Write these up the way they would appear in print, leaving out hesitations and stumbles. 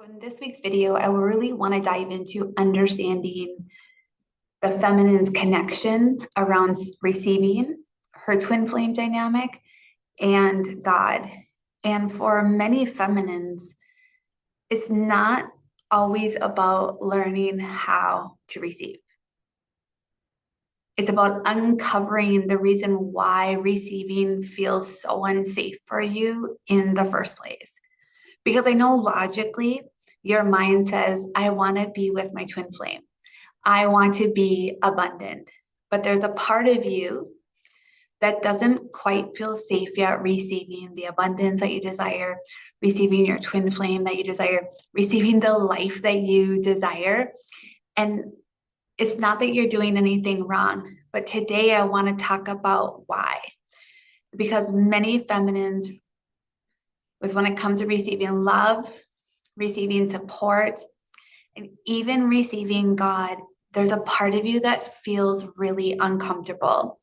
In this week's video, I really want to dive into understanding the feminine's connection around receiving, her twin flame dynamic, and God. And for many feminines, it's not always about learning how to receive. It's about uncovering the reason why receiving feels so unsafe for you in the first place. Because I know logically your mind says, I want to be with my twin flame. I want to be abundant. But there's a part of you that doesn't quite feel safe yet receiving the abundance that you desire, receiving your twin flame that you desire, receiving the life that you desire. And it's not that you're doing anything wrong, but today I want to talk about why. Because many feminines, when it comes to receiving love, receiving support, and even receiving God, there's a part of you that feels really uncomfortable.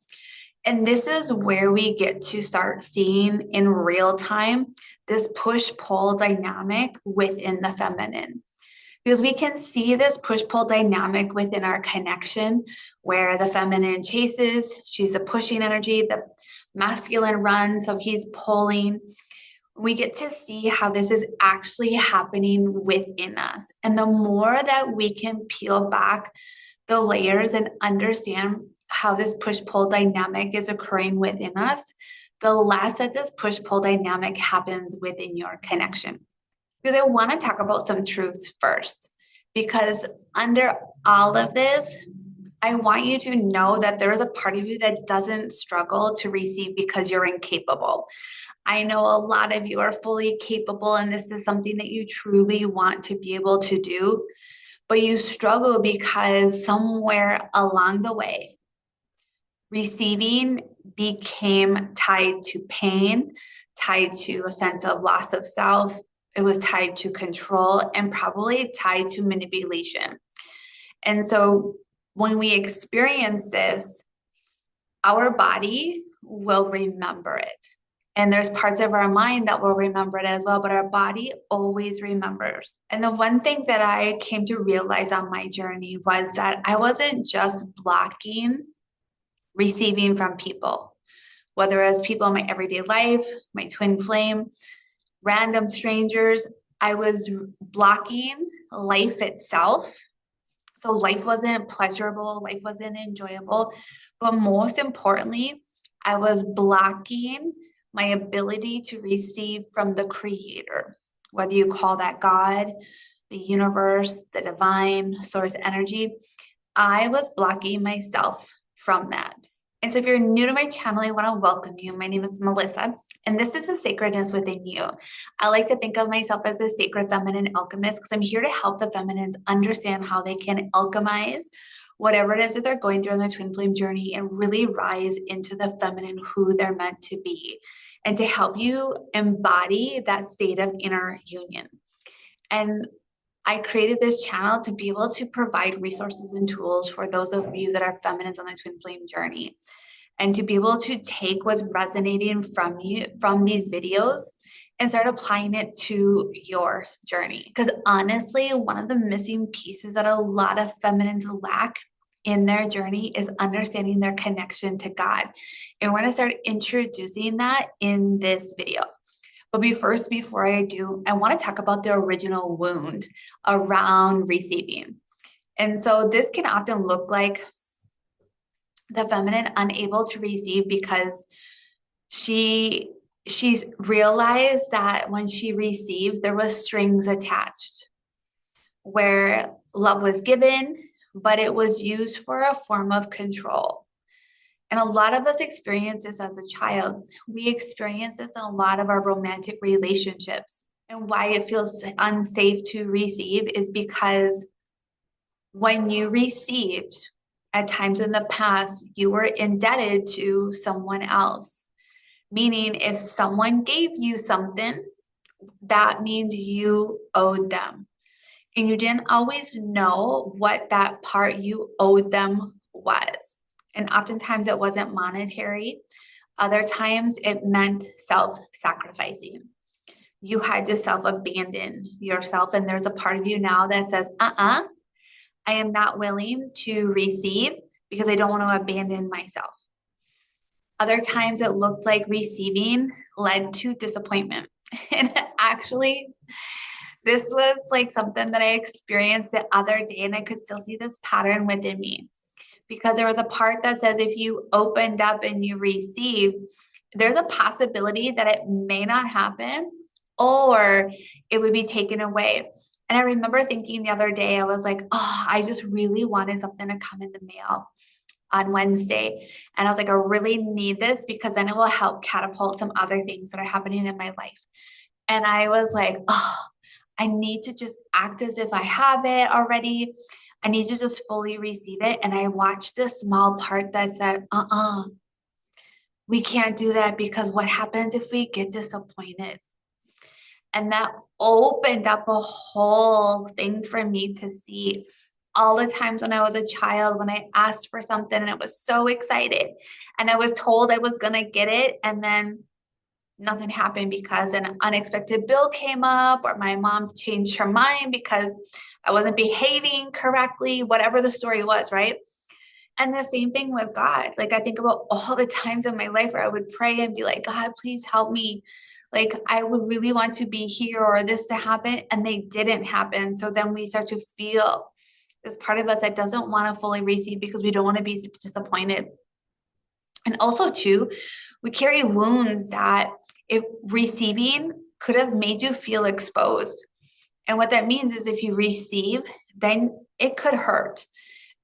And this is where we get to start seeing in real time this push-pull dynamic within the feminine. Because we can see this push-pull dynamic within our connection where the feminine chases, she's a pushing energy, the masculine runs, so he's pulling. We get to see how this is actually happening within us. And the more that we can peel back the layers and understand how this push-pull dynamic is occurring within us, the less that this push-pull dynamic happens within your connection. Because I want to talk about some truths first, because under all of this, I want you to know that there is a part of you that doesn't struggle to receive because you're incapable. I know a lot of you are fully capable, and this is something that you truly want to be able to do, but you struggle because somewhere along the way, receiving became tied to pain, tied to a sense of loss of self. It was tied to control and probably tied to manipulation. And so when we experience this, our body will remember it. And there's parts of our mind that will remember it as well, but our body always remembers. And the one thing that I came to realize on my journey was that I wasn't just blocking receiving from people, whether it's people in my everyday life, my twin flame, random strangers. I was blocking life itself. So life wasn't pleasurable, life wasn't enjoyable, but most importantly, I was blocking my ability to receive from the creator, whether you call that God, the universe, the divine source energy. I was blocking myself from that. And so if you're new to my channel, I want to welcome you. My name is Melissa, and this is the sacredness within you. I like to think of myself as a sacred feminine alchemist because I'm here to help the feminines understand how they can alchemize whatever it is that they're going through on their twin flame journey and really rise into the feminine who they're meant to be, and to help you embody that state of inner union. And I created this channel to be able to provide resources and tools for those of you that are feminines on the twin flame journey, and to be able to take what's resonating from you from these videos and start applying it to your journey. Because honestly, one of the missing pieces that a lot of feminines lack in their journey is understanding their connection to God. And we're going to start introducing that in this video. But before I do, I want to talk about the original wound around receiving. And so this can often look like the feminine unable to receive because she's realized that when she received, there was strings attached, where love was given, but it was used for a form of control. And a lot of us experience this as a child. We experience this in a lot of our romantic relationships. And why it feels unsafe to receive is because when you received, at times in the past, you were indebted to someone else. Meaning if someone gave you something, that means you owed them. And you didn't always know what that part you owed them was. And oftentimes it wasn't monetary. Other times it meant self-sacrificing. you had to self-abandon yourself. And there's a part of you now that says, I am not willing to receive because I don't want to abandon myself. Other times it looked like receiving led to disappointment. And actually, this was like something that I experienced the other day, and I could still see this pattern within me because there was a part that says if you opened up and you receive, there's a possibility that it may not happen or it would be taken away. And I remember thinking the other day, I was like, oh, I just really wanted something to come in the mail on Wednesday. And I was like, I really need this because then it will help catapult some other things that are happening in my life. And I was like, oh, I need to just act as if I have it already. I need to just fully receive it. And I watched this small part that said, we can't do that because what happens if we get disappointed? And that opened up a whole thing for me to see all the times when I was a child, when I asked for something and I was so excited and I was told I was going to get it. And then nothing happened because an unexpected bill came up or my mom changed her mind because I wasn't behaving correctly, whatever the story was, right? And the same thing with God. Like I think about all the times in my life where I would pray and be like, God, please help me. Like I would really want to be here or this to happen, and they didn't happen. So then we start to feel this part of us that doesn't want to fully receive because we don't want to be disappointed. And also too, we carry wounds that if receiving could have made you feel exposed. And what that means is if you receive, then it could hurt.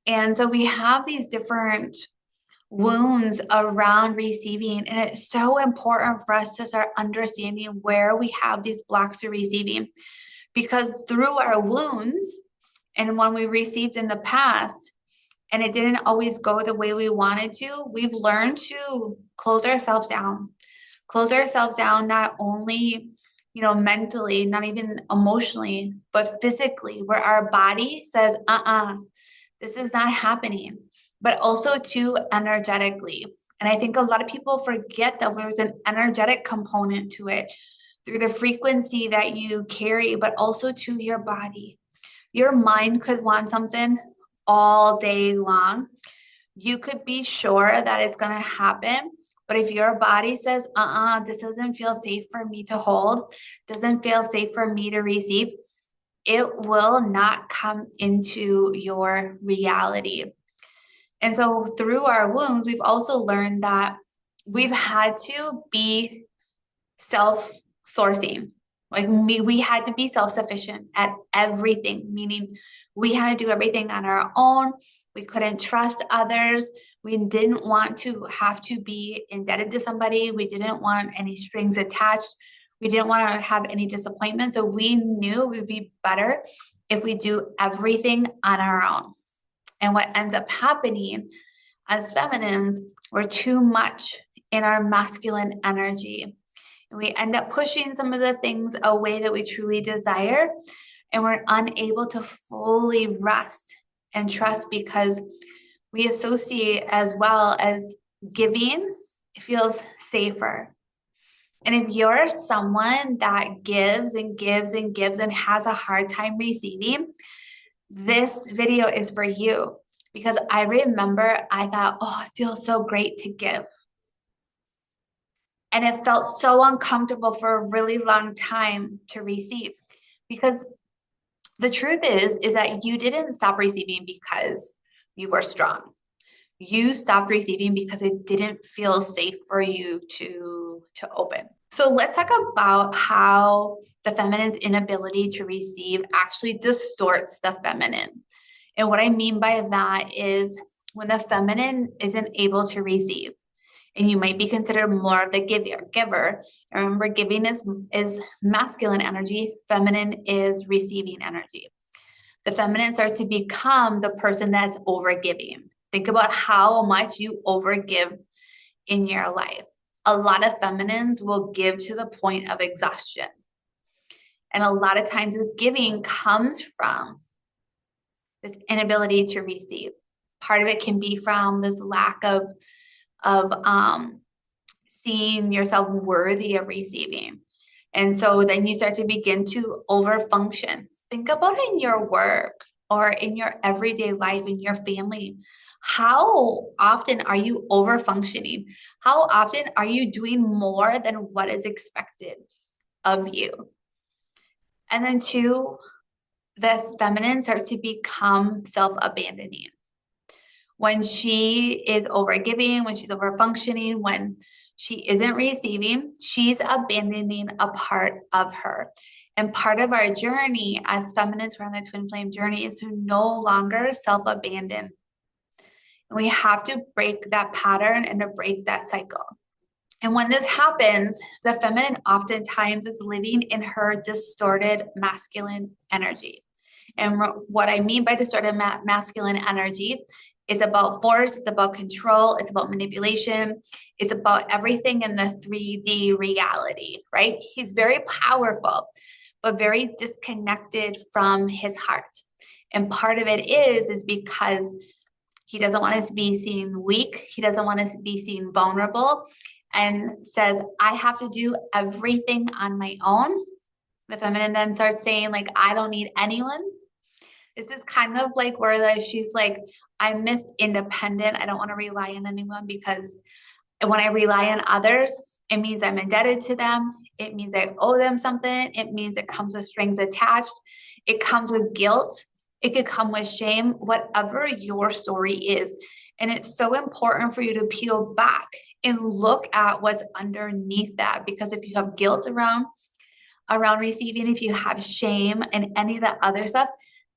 And so we have these different wounds around receiving. And it's so important for us to start understanding where we have these blocks to receiving. Because through our wounds, and when we received in the past, and it didn't always go the way we wanted to, we've learned to close ourselves down. Close ourselves down, not only mentally, not even emotionally, but physically, where our body says, this is not happening, but also too energetically. And I think a lot of people forget that there's an energetic component to it through the frequency that you carry, but also to your body. Your mind could want something all day long. You could be sure that it's going to happen. But if your body says, this doesn't feel safe for me to hold, doesn't feel safe for me to receive, it will not come into your reality. And so through our wounds, we've also learned that we've had to be self-sourcing. Like we had to be self-sufficient at everything, meaning we had to do everything on our own. We couldn't trust others. We didn't want to have to be indebted to somebody. We didn't want any strings attached. We didn't want to have any disappointment. So we knew it would be better if we do everything on our own. And what ends up happening as feminines, we're too much in our masculine energy. And we end up pushing some of the things away that we truly desire. And we're unable to fully rest and trust because we associate as well as giving feels safer. And if you're someone that gives and gives and gives and has a hard time receiving, this video is for you. Because I remember I thought, oh, it feels so great to give. And it felt so uncomfortable for a really long time to receive. Because the truth is that you didn't stop receiving because you were strong. You stopped receiving because it didn't feel safe for you to open. So let's talk about how the feminine's inability to receive actually distorts the feminine. And what I mean by that is when the feminine isn't able to receive, and you might be considered more of the giver. Remember, giving is masculine energy, feminine is receiving energy. The feminine starts to become the person that's overgiving. Think about how much you overgive in your life. A lot of feminines will give to the point of exhaustion. And a lot of times this giving comes from this inability to receive. Part of it can be from this lack of seeing yourself worthy of receiving. And so then you start to begin to overfunction. Think about it in your work or in your everyday life, in your family. How often are you overfunctioning? How often are you doing more than what is expected of you? And then two, this feminine starts to become self-abandoning. When she is overgiving, when she's overfunctioning, when she isn't receiving, she's abandoning a part of her. And part of our journey as feminists, we're on the twin flame journey, is to no longer self-abandon. And we have to break that pattern and to break that cycle. And when this happens, the feminine oftentimes is living in her distorted masculine energy. And what I mean by distorted masculine energy is about force, it's about control, it's about manipulation, it's about everything in the 3D reality, right? He's very powerful, but very disconnected from his heart. And part of it is because he doesn't want us to be seen weak. He doesn't want us to be seen vulnerable, and says, I have to do everything on my own. The feminine then starts saying, like, I don't need anyone. This is kind of like where she's like, I'm Miss Independent. I don't want to rely on anyone, because when I rely on others, it means I'm indebted to them. It means I owe them something. It means it comes with strings attached. It comes with guilt. It could come with shame, whatever your story is. And it's so important for you to peel back and look at what's underneath that. Because if you have guilt around receiving, if you have shame and any of that other stuff,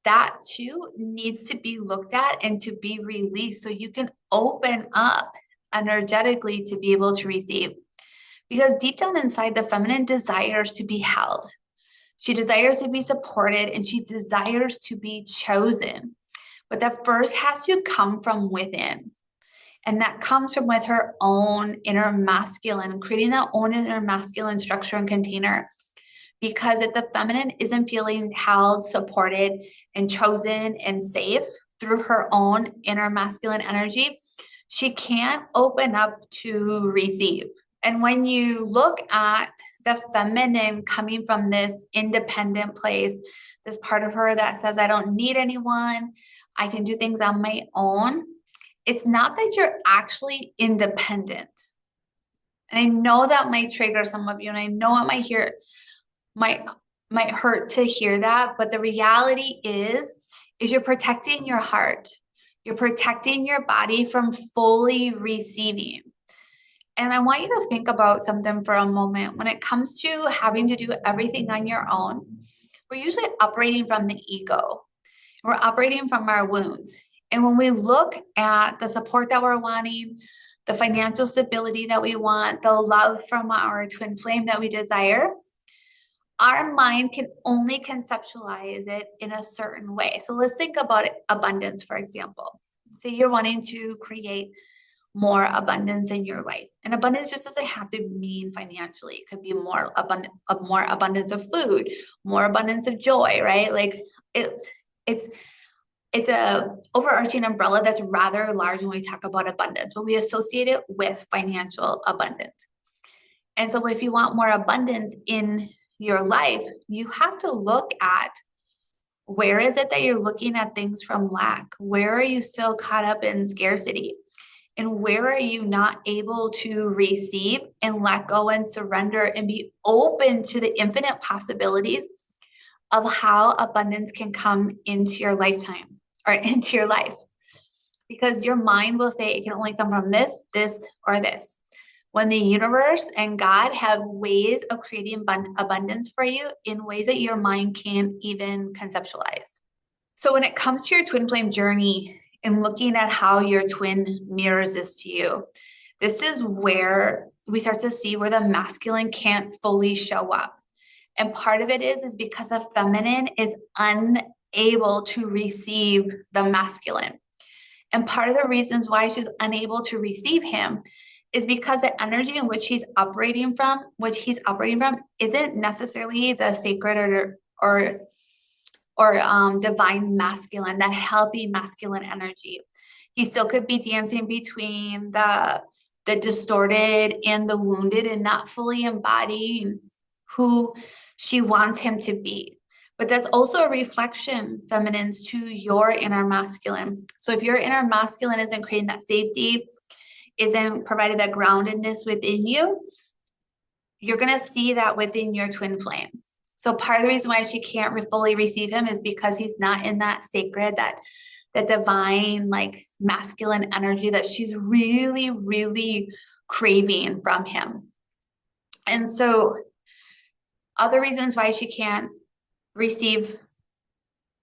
that too needs to be looked at and to be released so you can open up energetically to be able to receive. Because deep down inside, the feminine desires to be held. She desires to be supported, and she desires to be chosen. But that first has to come from within. And that comes from with her own inner masculine, creating that own inner masculine structure and container. Because if the feminine isn't feeling held, supported, and chosen and safe through her own inner masculine energy, she can't open up to receive. And when you look at the feminine coming from this independent place, this part of her that says, I don't need anyone, I can do things on my own, it's not that you're actually independent. And I know that might trigger some of you, and I know it might hurt to hear that, but the reality is you're protecting your heart. You're protecting your body from fully receiving. And I want you to think about something for a moment. When it comes to having to do everything on your own, we're usually operating from the ego. We're operating from our wounds. And when we look at the support that we're wanting, the financial stability that we want, the love from our twin flame that we desire, our mind can only conceptualize it in a certain way. So let's think about it, abundance, for example. Say you're wanting to create more abundance in your life. And abundance just doesn't have to mean financially. It could be more abundance of food, more abundance of joy, right? Like it's a overarching umbrella that's rather large when we talk about abundance, but we associate it with financial abundance. And so if you want more abundance in your life, you have to look at, where is it that you're looking at things from lack? Where are you still caught up in scarcity? And where are you not able to receive and let go and surrender and be open to the infinite possibilities of how abundance can come into your lifetime or into your life? Because your mind will say it can only come from this, this, or this. When the universe and God have ways of creating abundance for you in ways that your mind can't even conceptualize. So when it comes to your twin flame journey and looking at how your twin mirrors this to you, this is where we start to see where the masculine can't fully show up. And part of it is because the feminine is unable to receive the masculine. And part of the reasons why she's unable to receive him is because the energy in which he's operating from, isn't necessarily the sacred or divine masculine, that healthy masculine energy. He still could be dancing between the distorted and the wounded and not fully embodying who she wants him to be. But that's also a reflection, feminines, to your inner masculine. So if your inner masculine isn't creating that safety, isn't providing that groundedness within you, you're going to see that within your twin flame. So part of the reason why she can't fully receive him is because he's not in that sacred, that divine, like masculine energy that she's really, really craving from him. And so other reasons why she can't receive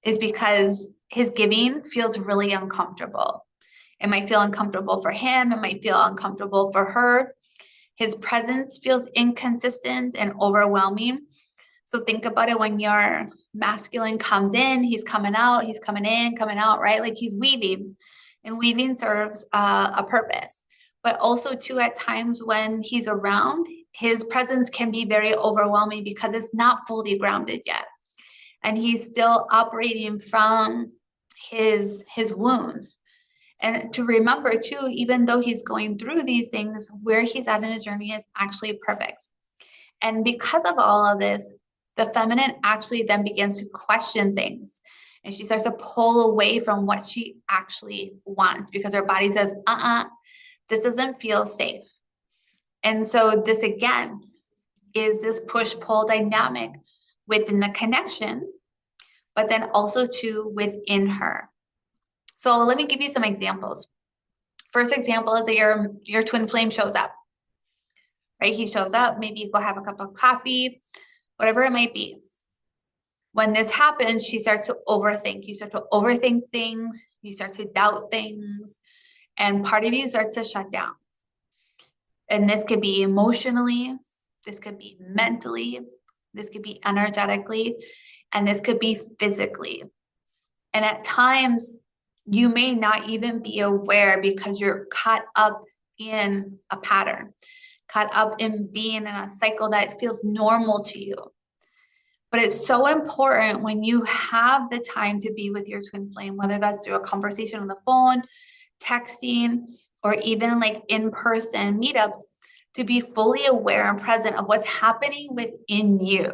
is because his giving feels really uncomfortable. It might feel uncomfortable for him. It might feel uncomfortable for her. His presence feels inconsistent and overwhelming. So think about it, when your masculine comes in, he's coming out, he's coming in, coming out, right? Like he's weaving, and weaving serves a purpose. But also too, at times when he's around, his presence can be very overwhelming because it's not fully grounded yet. And he's still operating from his wounds. And to remember too, even though he's going through these things, where he's at in his journey is actually perfect. And because of all of this, the feminine actually then begins to question things. And she starts to pull away from what she actually wants because her body says, this doesn't feel safe. And so this again is this push-pull dynamic within the connection, but then also too within her. So let me give you some examples. First example is that your twin flame shows up, right? He shows up, maybe you go have a cup of coffee, whatever it might be. When this happens, she starts to overthink. You start to overthink things, you start to doubt things, and part of you starts to shut down. And this could be emotionally, this could be mentally, this could be energetically, and this could be physically. And at times, you may not even be aware because you're caught up in a pattern, caught up in being in a cycle that feels normal to you. But it's so important when you have the time to be with your twin flame, whether that's through a conversation on the phone, texting, or even like in-person meetups, to be fully aware and present of what's happening within you.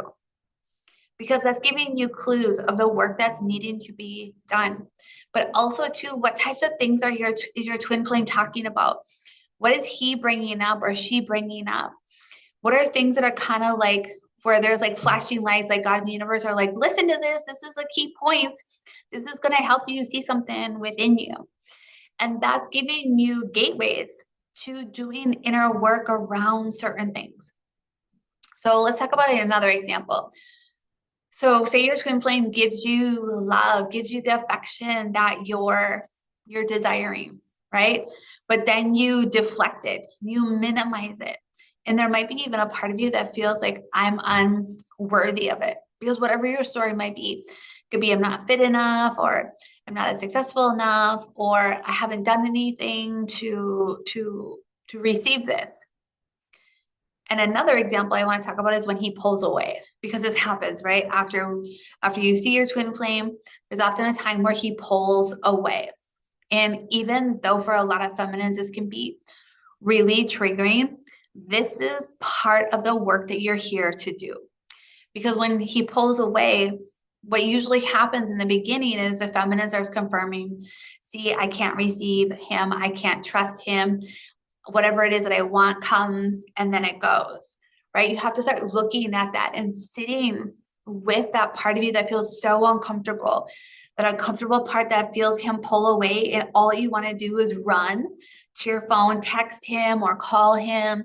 Because that's giving you clues of the work that's needing to be done. But also too, what types of things is your twin flame talking about? What is he bringing up or she bringing up? What are things that are kind of like where there's like flashing lights, like God and the universe are like, listen to this. This is a key point. This is going to help you see something within you. And that's giving you gateways to doing inner work around certain things. So let's talk about another example. So say your twin flame gives you love, gives you the affection that you're desiring, right? But then you deflect it, you minimize it. And there might be even a part of you that feels like I'm unworthy of it, because whatever your story might be, it could be I'm not fit enough, or I'm not as successful enough, or I haven't done anything to receive this. And another example I want to talk about is when he pulls away, because this happens, right? After you see your twin flame, there's often a time where he pulls away. And even though for a lot of feminines, this can be really triggering, this is part of the work that you're here to do. Because when he pulls away, what usually happens in the beginning is the feminine starts confirming, see, I can't receive him, I can't trust him. Whatever it is that I want comes and then it goes, right? You have to start looking at that and sitting with that part of you that feels so uncomfortable, that uncomfortable part that feels him pull away, and all you want to do is run to your phone, text him or call him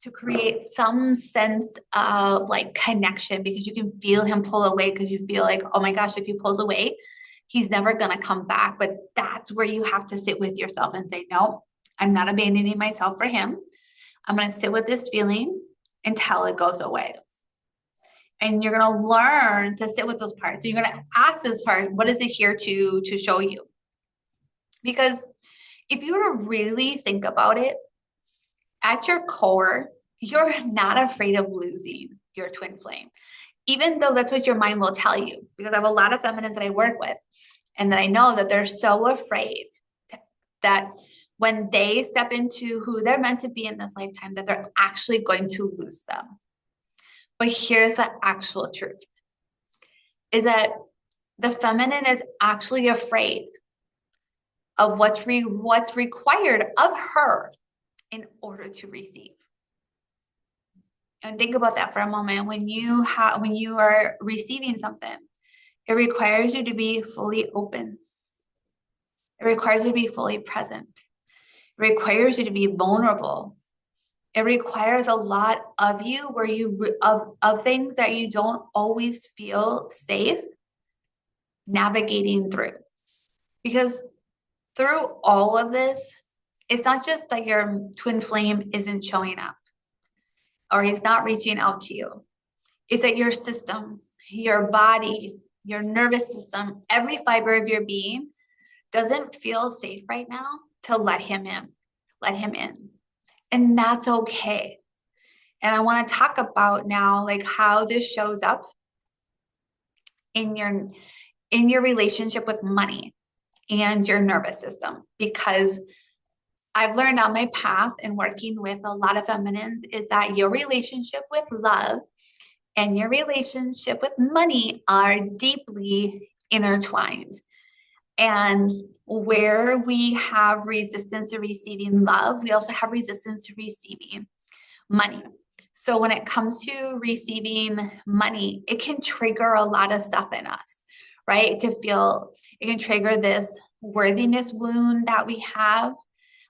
to create some sense of like connection, because you can feel him pull away, because you feel like, oh my gosh, if he pulls away, he's never going to come back. But that's where you have to sit with yourself and say, no, I'm not abandoning myself for him. I'm going to sit with this feeling until it goes away. And you're going to learn to sit with those parts. And you're going to ask this part, what is it here to show you? Because if you were to really think about it, at your core, you're not afraid of losing your twin flame, even though that's what your mind will tell you. Because I have a lot of feminines that I work with, and that I know that they're so afraid that when they step into who they're meant to be in this lifetime, that they're actually going to lose them. But here's the actual truth is that the feminine is actually afraid of what's required of her in order to receive. And think about that for a moment. When you are receiving something, it requires you to be fully open. It requires you to be fully present. It requires you to be vulnerable. It requires a lot of you where of things that you don't always feel safe navigating through. Because through all of this, it's not just that your twin flame isn't showing up or he's not reaching out to you. It's that your system, your body, your nervous system, every fiber of your being doesn't feel safe right now to let him in. Let him in. And that's okay. And I want to talk about now like how this shows up in your relationship with money and your nervous system, because I've learned on my path and working with a lot of feminines is that your relationship with love and your relationship with money are deeply intertwined. And where we have resistance to receiving love, we also have resistance to receiving money. So when it comes to receiving money, it can trigger a lot of stuff in us, right? It can trigger this worthiness wound that we have.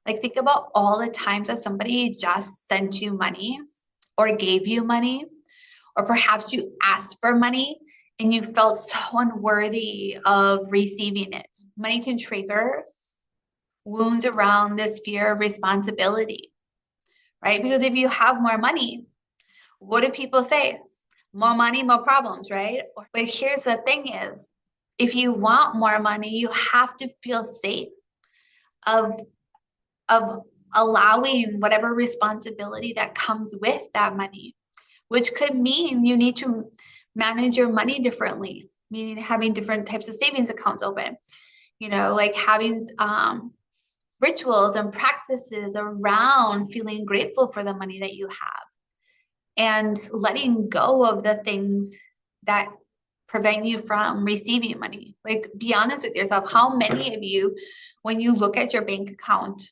Like think about all the times that somebody just sent you money or gave you money, or perhaps you asked for money and you felt so unworthy of receiving it. Money can trigger wounds around this fear of responsibility, right? Because if you have more money, what do people say? More money, more problems, right? But here's the thing is, if you want more money, you have to feel safe of allowing whatever responsibility that comes with that money, which could mean you need to manage your money differently, meaning having different types of savings accounts open, like having rituals and practices around feeling grateful for the money that you have and letting go of the things that prevent you from receiving money. Like, be honest with yourself. How many of you, when you look at your bank account,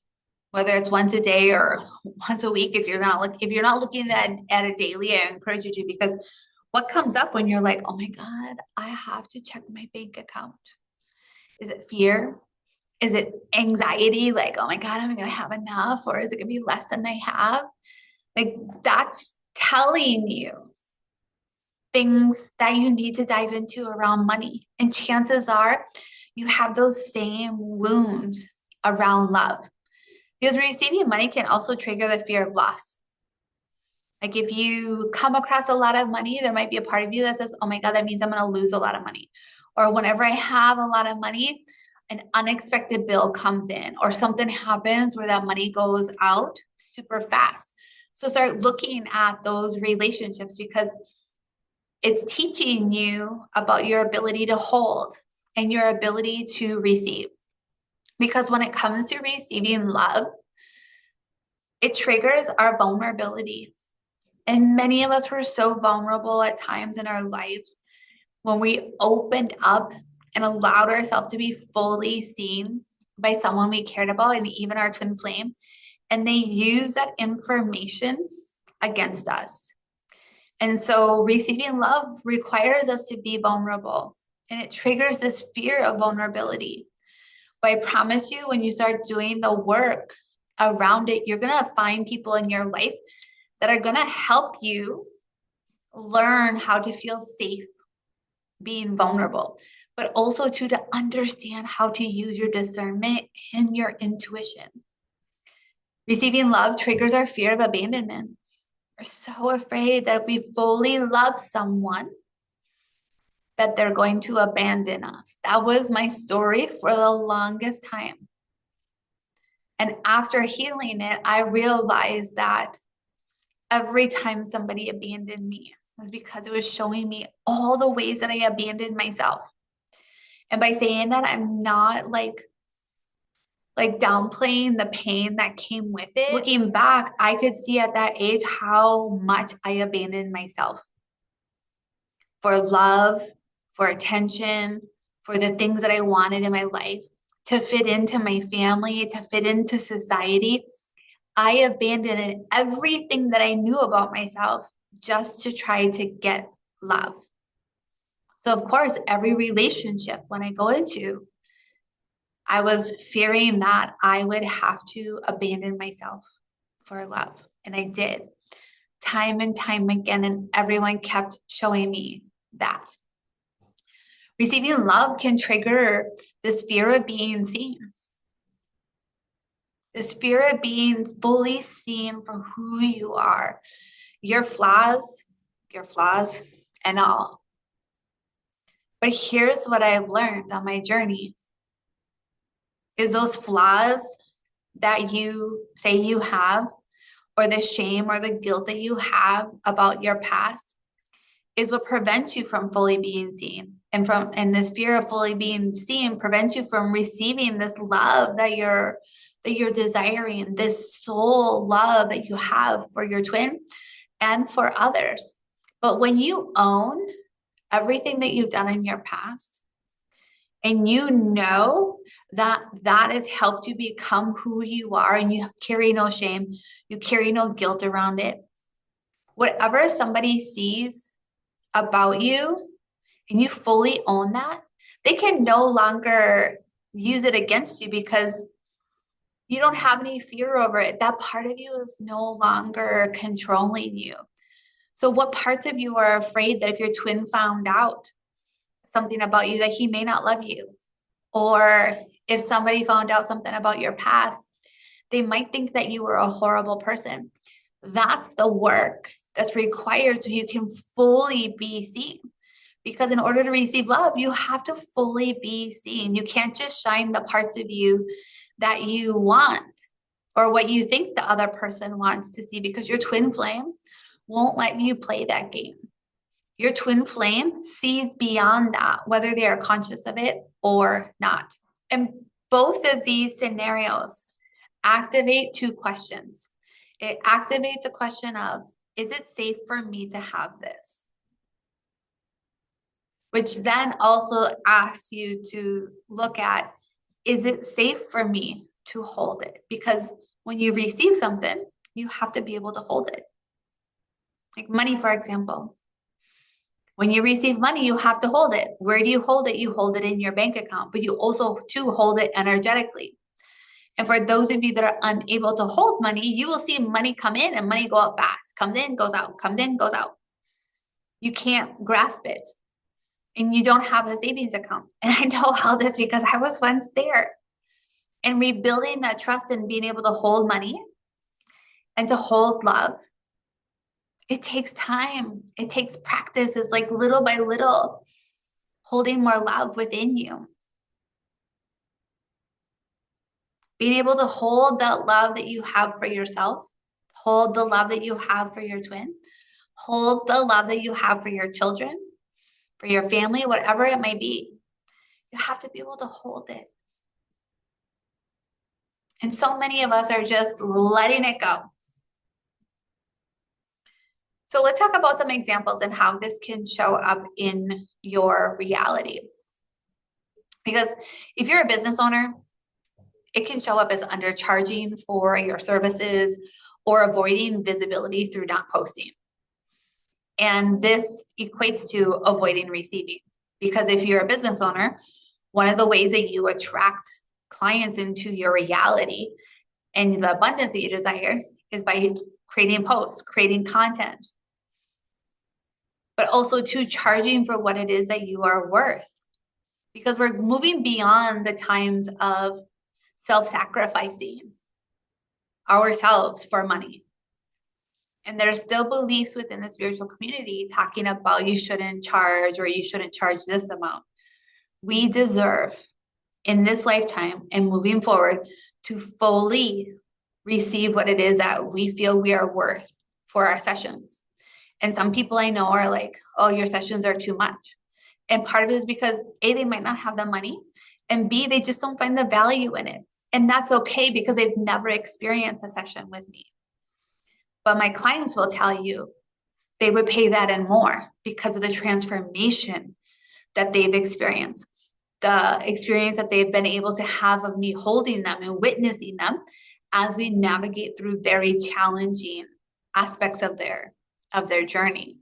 whether it's once a day or once a week, if you're not looking at it daily, I encourage you to, because what comes up when you're like, oh my God, I have to check my bank account? Is it fear? Is it anxiety? Like, oh my God, am I going to have enough? Or is it going to be less than I have? Like, that's telling you things that you need to dive into around money. And chances are you have those same wounds around love. Because receiving money can also trigger the fear of loss. Like if you come across a lot of money, there might be a part of you that says, oh my God, that means I'm going to lose a lot of money. Or whenever I have a lot of money, an unexpected bill comes in or something happens where that money goes out super fast. So start looking at those relationships, because it's teaching you about your ability to hold and your ability to receive. Because when it comes to receiving love, it triggers our vulnerability. And many of us were so vulnerable at times in our lives when we opened up and allowed ourselves to be fully seen by someone we cared about, and even our twin flame. And they use that information against us. And so receiving love requires us to be vulnerable, and it triggers this fear of vulnerability. But I promise you, when you start doing the work around it, you're going to find people in your life that are going to help you learn how to feel safe being vulnerable, but also to understand how to use your discernment and your intuition. Receiving love triggers our fear of abandonment. We're so afraid that if we fully love someone, that they're going to abandon us. That was my story for the longest time. And after healing it, I realized that every time somebody abandoned me was because it was showing me all the ways that I abandoned myself. And by saying that, I'm not like downplaying the pain that came with it. Looking back, I could see at that age how much I abandoned myself. for love, for attention, for the things that I wanted in my life, to fit into my family, to fit into society, I abandoned everything that I knew about myself just to try to get love. So, of course, every relationship when I go into, I was fearing that I would have to abandon myself for love. And I did time and time again. And everyone kept showing me that. Receiving love can trigger this fear of being seen. This fear of being fully seen for who you are, your flaws, and all. But here's what I've learned on my journey is those flaws that you say you have, or the shame or the guilt that you have about your past, is what prevents you from fully being seen. And this fear of fully being seen prevents you from receiving this love that you're desiring, this soul love that you have for your twin and for others. But when you own everything that you've done in your past, and you know that that has helped you become who you are, and you carry no shame, you carry no guilt around it. Whatever somebody sees about you, and you fully own that, they can no longer use it against you because you don't have any fear over it. That part of you is no longer controlling you. So what parts of you are afraid that if your twin found out something about you, that he may not love you? Or if somebody found out something about your past, they might think that you were a horrible person. That's the work that's required so you can fully be seen. Because in order to receive love, you have to fully be seen. You can't just shine the parts of you that you want or what you think the other person wants to see, because your twin flame won't let you play that game. Your twin flame sees beyond that, whether they are conscious of it or not. And both of these scenarios activate two questions. It activates a question of, is it safe for me to have this? Which then also asks you to look at, is it safe for me to hold it? Because when you receive something, you have to be able to hold it. Like money, for example. When you receive money, you have to hold it. Where do you hold it? You hold it in your bank account, but you also too hold it energetically. And for those of you that are unable to hold money, you will see money come in and money go out fast. Comes in, goes out, comes in, goes out. You can't grasp it. And you don't have a savings account. And I know all this because I was once there. And rebuilding that trust and being able to hold money and to hold love, it takes time. It takes practice. It's like little by little holding more love within you. Being able to hold that love that you have for yourself, hold the love that you have for your twin, hold the love that you have for your children, for your family, whatever it may be. You have to be able to hold it. And so many of us are just letting it go. So let's talk about some examples and how this can show up in your reality. Because if you're a business owner, it can show up as undercharging for your services or avoiding visibility through not posting. And this equates to avoiding receiving. Because if you're a business owner, one of the ways that you attract clients into your reality and the abundance that you desire is by creating posts, creating content, but also to charging for what it is that you are worth. Because we're moving beyond the times of self-sacrificing ourselves for money. And there's still beliefs within the spiritual community talking about you shouldn't charge or you shouldn't charge this amount. We deserve in this lifetime and moving forward to fully receive what it is that we feel we are worth for our sessions. And some people I know are like, oh, your sessions are too much. And part of it is because A, they might not have the money, and B, they just don't find the value in it. And that's okay because they've never experienced a session with me. But my clients will tell you they would pay that and more because of the transformation that they've experienced, the experience that they've been able to have of me holding them and witnessing them as we navigate through very challenging aspects of their journey.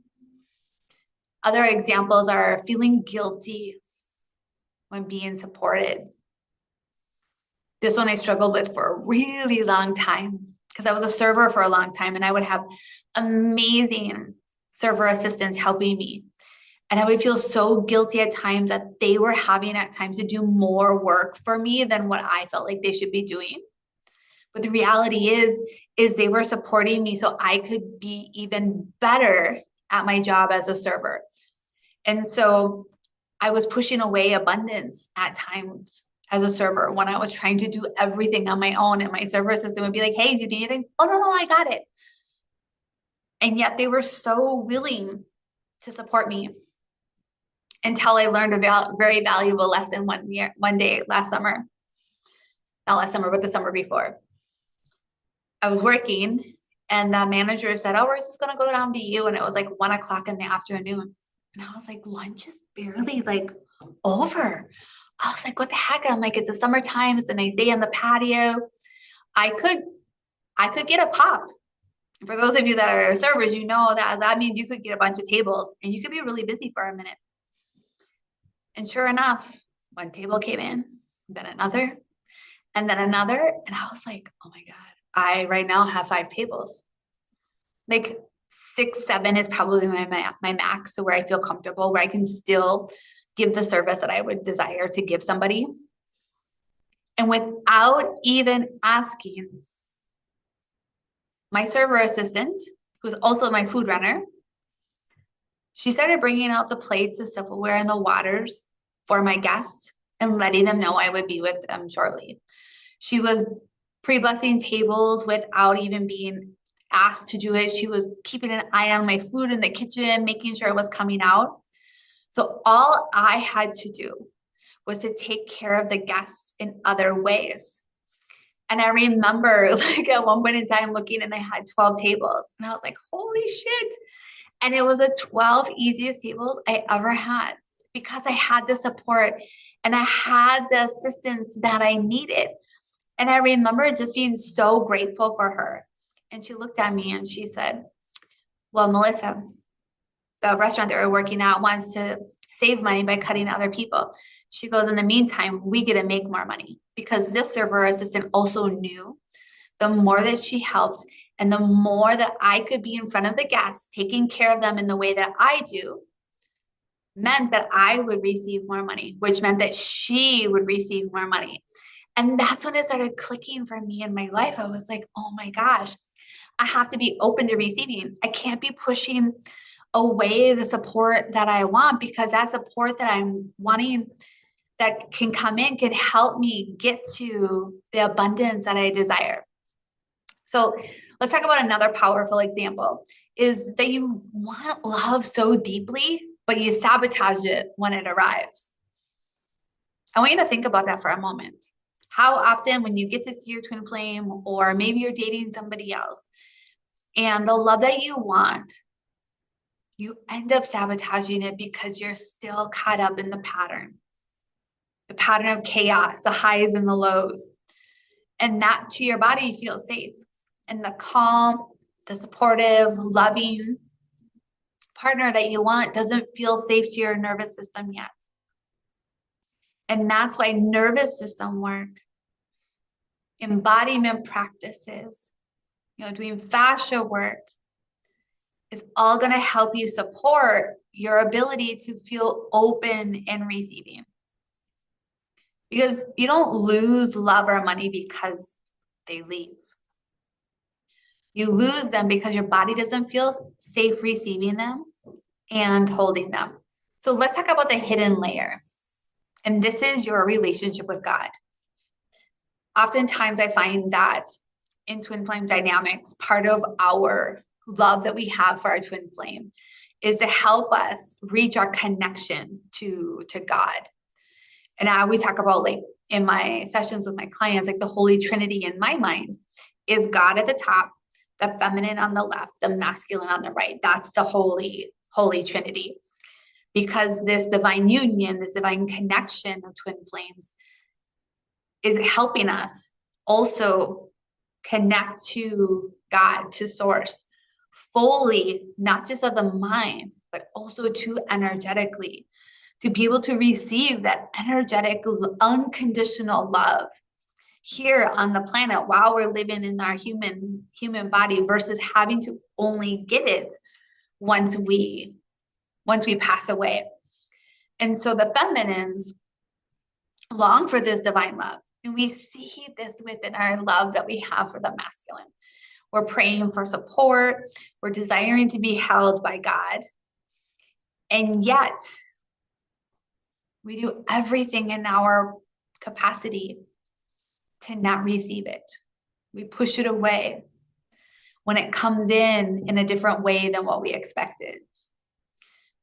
Other examples are feeling guilty when being supported. This one I struggled with for a really long time because I was a server for a long time, and I would have amazing server assistants helping me. And I would feel so guilty at times that they were having at times to do more work for me than what I felt like they should be doing. But the reality is they were supporting me so I could be even better at my job as a server. And so I was pushing away abundance at times as a server when I was trying to do everything on my own, and my server assistant would be like, hey, do you need anything? Oh, no, I got it. And yet they were so willing to support me until I learned a very valuable lesson one day last summer. Not last summer, but the summer before. I was working and the manager said, oh, we're just going to go down to you. And it was like 1 o'clock in the afternoon. And I was like, lunch is barely like over. I was like, what the heck? I'm like, it's the summertime. It's a nice day on the patio. I could get a pop. For those of you that are servers, you know that means you could get a bunch of tables and you could be really busy for a minute. And sure enough, one table came in, then another, and then another. And I was like, oh my God, I right now have 5 tables. Like 6, 7 is probably my max. So where I feel comfortable, where I can still give the service that I would desire to give somebody. And without even asking, my server assistant, who's also my food runner, she started bringing out the plates, the silverware, and the waters for my guests and letting them know I would be with them shortly. She was pre-bussing tables without even being asked to do it. She was keeping an eye on my food in the kitchen, making sure it was coming out. So all I had to do was to take care of the guests in other ways. And I remember like at one point in time looking, and I had 12 tables, and I was like, holy shit. And it was the 12 easiest tables I ever had because I had the support and I had the assistance that I needed. And I remember just being so grateful for her. And she looked at me and she said, well, Melissa, the restaurant that we're working at wants to save money by cutting other people. She goes, in the meantime, we get to make more money, because this server assistant also knew the more that she helped and the more that I could be in front of the guests, taking care of them in the way that I do, meant that I would receive more money, which meant that she would receive more money. And that's when it started clicking for me in my life. I was like, oh my gosh, I have to be open to receiving. I can't be pushing away the support that I want, because that support that I'm wanting that can come in can help me get to the abundance that I desire. So let's talk about another powerful example, is that you want love so deeply, but you sabotage it when it arrives. I want you to think about that for a moment. How often when you get to see your twin flame, or maybe you're dating somebody else, and the love that you want, you end up sabotaging it because you're still caught up in the pattern of chaos, the highs and the lows. And that to your body feels safe. And the calm, the supportive, loving partner that you want doesn't feel safe to your nervous system yet. And that's why nervous system work, embodiment practices, doing fascia work is all going to help you support your ability to feel open and receiving. Because you don't lose love or money because they leave. You lose them because your body doesn't feel safe receiving them and holding them. So let's talk about the hidden layer. And this is your relationship with God. Oftentimes I find that in twin flame dynamics, part of our love that we have for our twin flame is to help us reach our connection to God. And I always talk about, like in my sessions with my clients, like the Holy Trinity in my mind is God at the top, the feminine on the left, the masculine on the right. That's the holy, holy trinity. Because this divine union, this divine connection of twin flames is helping us also connect to God, to source fully, not just of the mind, but also to energetically, to be able to receive that energetic, unconditional love here on the planet while we're living in our human body versus having to only get it once we pass away. And so the feminines long for this divine love. And we see this within our love that we have for the masculine. We're praying for support. We're desiring to be held by God. And yet, we do everything in our capacity to not receive it. We push it away when it comes in a different way than what we expected.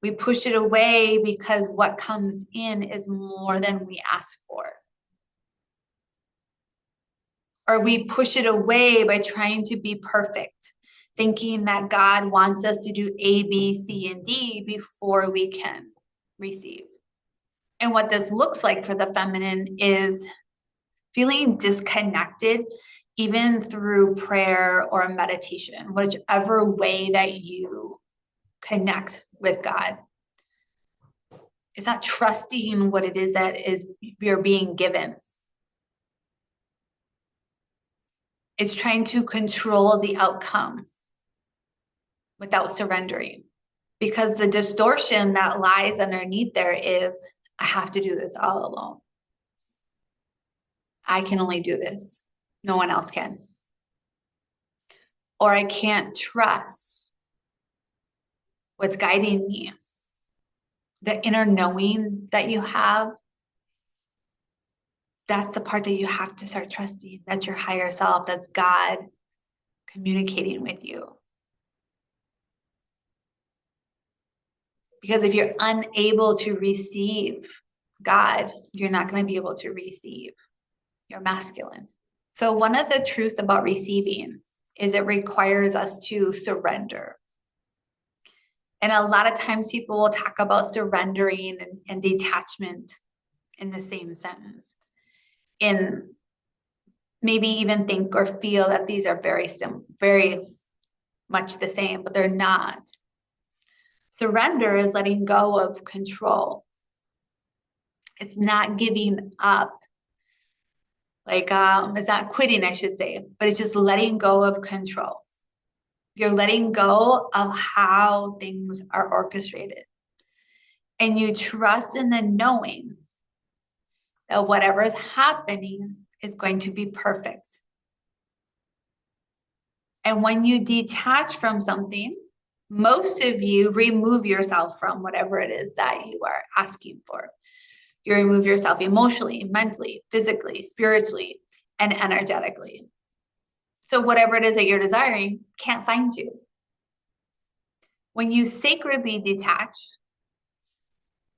We push it away because what comes in is more than we ask for. Or we push it away by trying to be perfect, thinking that God wants us to do A, B, C, and D before we can receive. And what this looks like for the feminine is feeling disconnected, even through prayer or meditation, whichever way that you connect with God. It's not trusting what it is that is you're being given. It's trying to control the outcome without surrendering. Because the distortion that lies underneath there is, I have to do this all alone. I can only do this. No one else can. Or I can't trust what's guiding me. The inner knowing that you have, that's the part that you have to start trusting. That's your higher self. That's God communicating with you. Because if you're unable to receive God, you're not going to be able to receive your masculine. So one of the truths about receiving is it requires us to surrender. And a lot of times people will talk about surrendering and detachment in the same sentence. And maybe even think or feel that these are very much the same, but they're not. Surrender is letting go of control. It's not giving up. It's not quitting, I should say, but it's just letting go of control. You're letting go of how things are orchestrated. And you trust in the knowing that whatever is happening is going to be perfect. And when you detach from something, most of you remove yourself from whatever it is that you are asking for. You remove yourself emotionally, mentally, physically, spiritually, and energetically. So whatever it is that you're desiring can't find you. When you sacredly detach,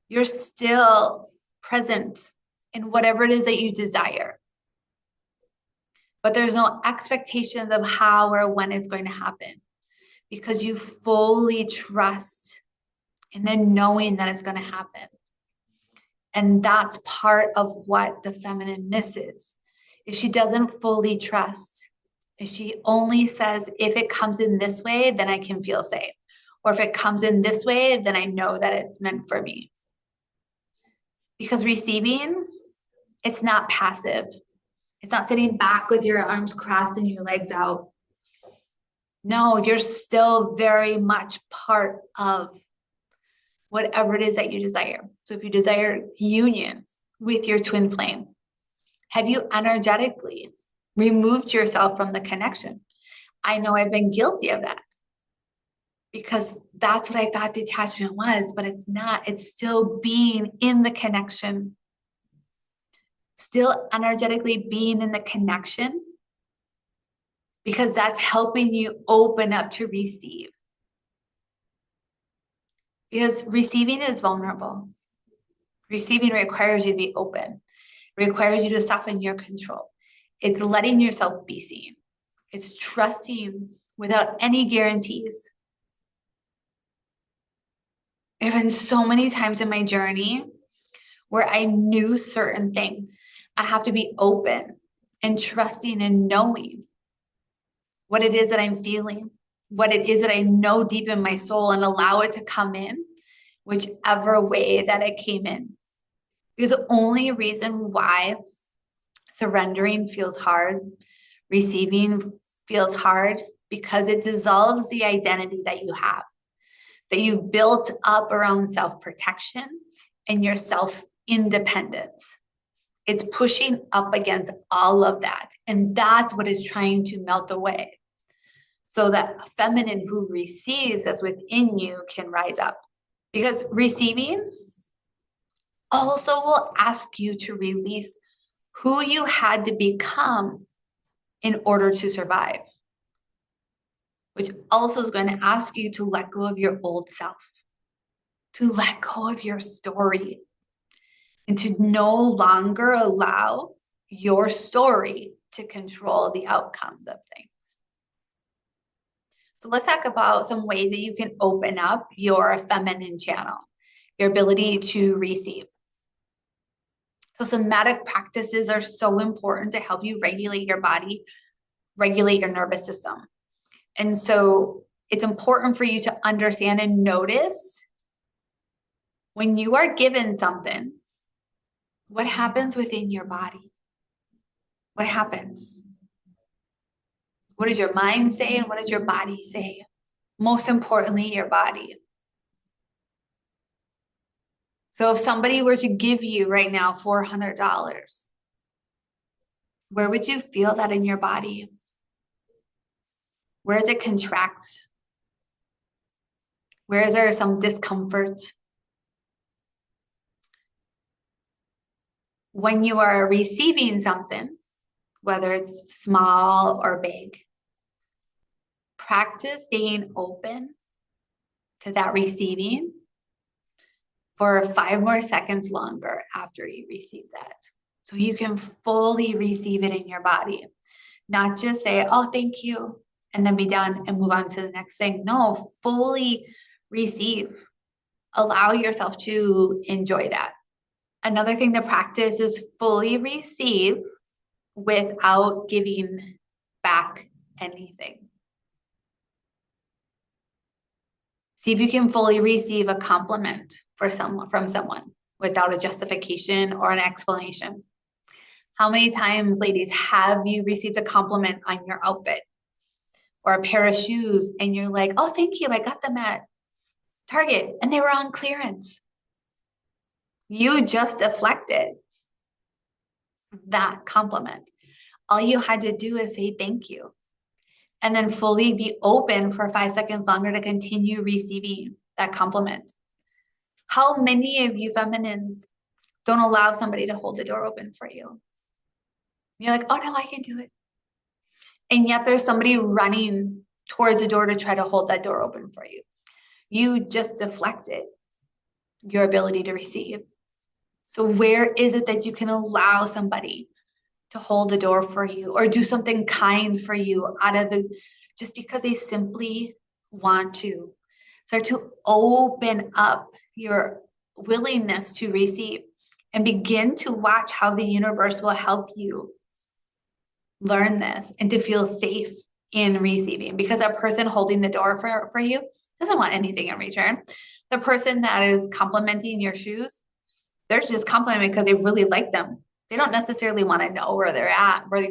you're still present in whatever it is that you desire. But there's no expectations of how or when it's going to happen because you fully trust in the knowing that it's going to happen. And that's part of what the feminine misses, is she doesn't fully trust. She only says, if it comes in this way, then I can feel safe. Or if it comes in this way, then I know that it's meant for me. Because receiving, it's not passive. It's not sitting back with your arms crossed and your legs out. No, you're still very much part of whatever it is that you desire. So if you desire union with your twin flame, have you energetically removed yourself from the connection? I know I've been guilty of that because that's what I thought detachment was, but it's not. It's still being in the connection, still energetically being in the connection, because that's helping you open up to receive. Because receiving is vulnerable. Receiving requires you to be open. It requires you to soften your control. It's letting yourself be seen. It's trusting without any guarantees. There have been so many times in my journey where I knew certain things. I have to be open and trusting and knowing what it is that I'm feeling, what it is that I know deep in my soul, and allow it to come in whichever way that it came in. Because the only reason why surrendering feels hard, receiving feels hard, because it dissolves the identity that you have, that you've built up around self-protection and your self-independence. It's pushing up against all of that. And that's what is trying to melt away, so that feminine who receives that's within you can rise up. Because receiving also will ask you to release who you had to become in order to survive, which also is going to ask you to let go of your old self, to let go of your story, and to no longer allow your story to control the outcomes of things. So let's talk about some ways that you can open up your feminine channel, your ability to receive. So somatic practices are so important to help you regulate your body, regulate your nervous system. And so it's important for you to understand and notice when you are given something, what happens within your body? What happens? What does your mind say and what does your body say? Most importantly, your body. So if somebody were to give you right now $400, where would you feel that in your body? Where does it contract? Where is there some discomfort? When you are receiving something, whether it's small or big, practice staying open to that receiving for 5 more seconds longer after you receive that. So you can fully receive it in your body, not just say, oh, thank you, and then be done and move on to the next thing. No, fully receive. Allow yourself to enjoy that. Another thing to practice is fully receive without giving back anything. See if you can fully receive a compliment from someone without a justification or an explanation. How many times, ladies, have you received a compliment on your outfit or a pair of shoes and you're like, oh, thank you, I got them at Target and they were on clearance? You just deflected that compliment. All you had to do is say thank you and then fully be open for 5 seconds longer to continue receiving that compliment. How many of you feminines don't allow somebody to hold the door open for you? You're like, oh no, I can do it. And yet there's somebody running towards the door to try to hold that door open for you. You just deflected your ability to receive. So where is it that you can allow somebody to hold the door for you or do something kind for you just because they simply want to? Start to open up your willingness to receive and begin to watch how the universe will help you learn this and to feel safe in receiving, because that person holding the door for you doesn't want anything in return. The person that is complimenting your shoes, they're just complimenting because they really like them. They don't necessarily want to know where they're at, where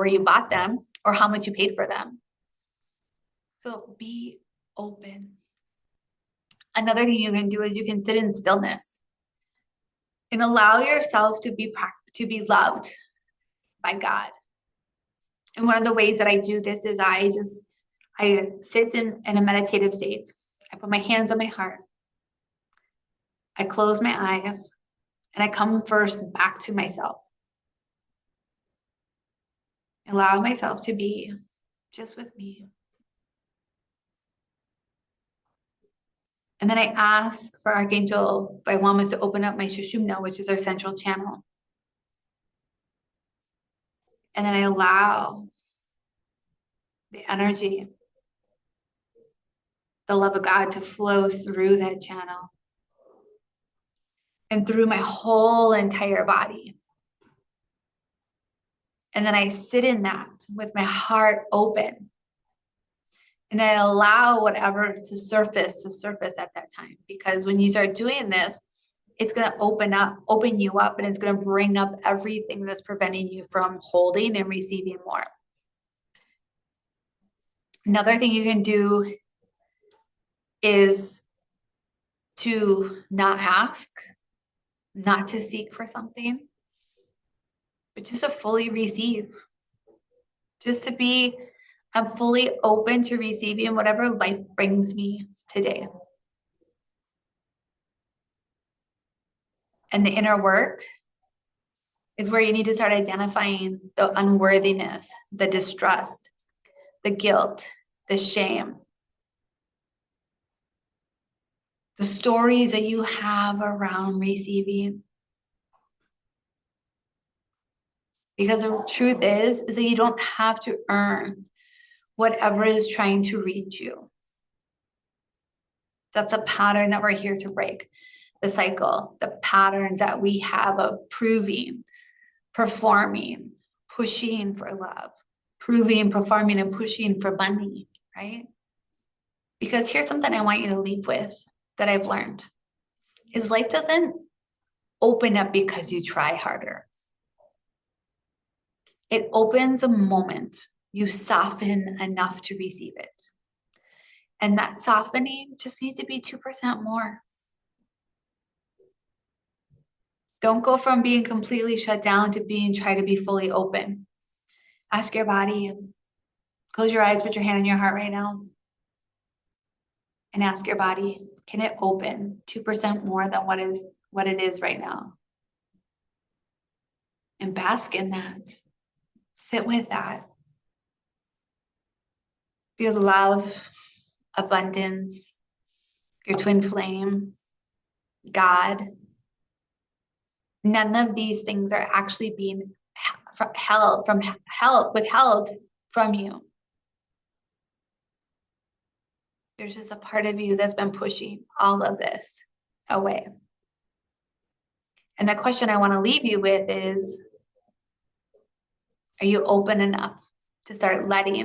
you bought them or how much you paid for them. So be open. Another thing you can do is you can sit in stillness and allow yourself to be loved by God. And one of the ways that I do this is I sit in a meditative state. I put my hands on my heart. I close my eyes and I come first back to myself. Allow myself to be just with me. And then I ask for Archangel Vailamas to open up my Shushumna, which is our central channel. And then I allow the energy the love of God to flow through that channel and through my whole entire body. And then I sit in that with my heart open. And I allow whatever to surface at that time. Because when you start doing this, it's going to open you up, and it's going to bring up everything that's preventing you from holding and receiving more. Another thing you can do is to not ask, not to seek for something, but just to fully receive. Just to be, I'm fully open to receiving whatever life brings me today. And the inner work is where you need to start identifying the unworthiness, the distrust, the guilt, the shame, the stories that you have around receiving. Because the truth is that you don't have to earn whatever is trying to reach you. That's a pattern that we're here to break. The cycle, the patterns that we have of proving, performing, pushing for love, proving, performing, and pushing for money, right? Because here's something I want you to leave with that I've learned is life doesn't open up because you try harder. It opens the moment you soften enough to receive it. And that softening just needs to be 2% more. Don't go from being completely shut down to try to be fully open. Ask your body, close your eyes, put your hand on your heart right now. And ask your body, can it open 2% more than what it is right now? And bask in that. Sit with that. Because love, abundance, your twin flame, God, none of these things are actually being withheld from you. There's just a part of you that's been pushing all of this away. And the question I want to leave you with is, are you open enough to start letting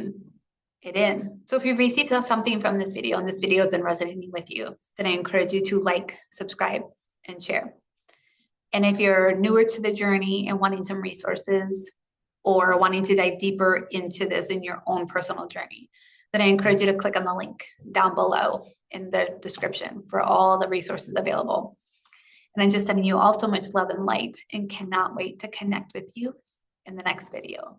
it in? So if you've received something from this video and this video has been resonating with you, then I encourage you to like, subscribe, and share. And if you're newer to the journey and wanting some resources or wanting to dive deeper into this in your own personal journey, then I encourage you to click on the link down below in the description for all the resources available. And I'm just sending you all so much love and light and cannot wait to connect with you in the next video.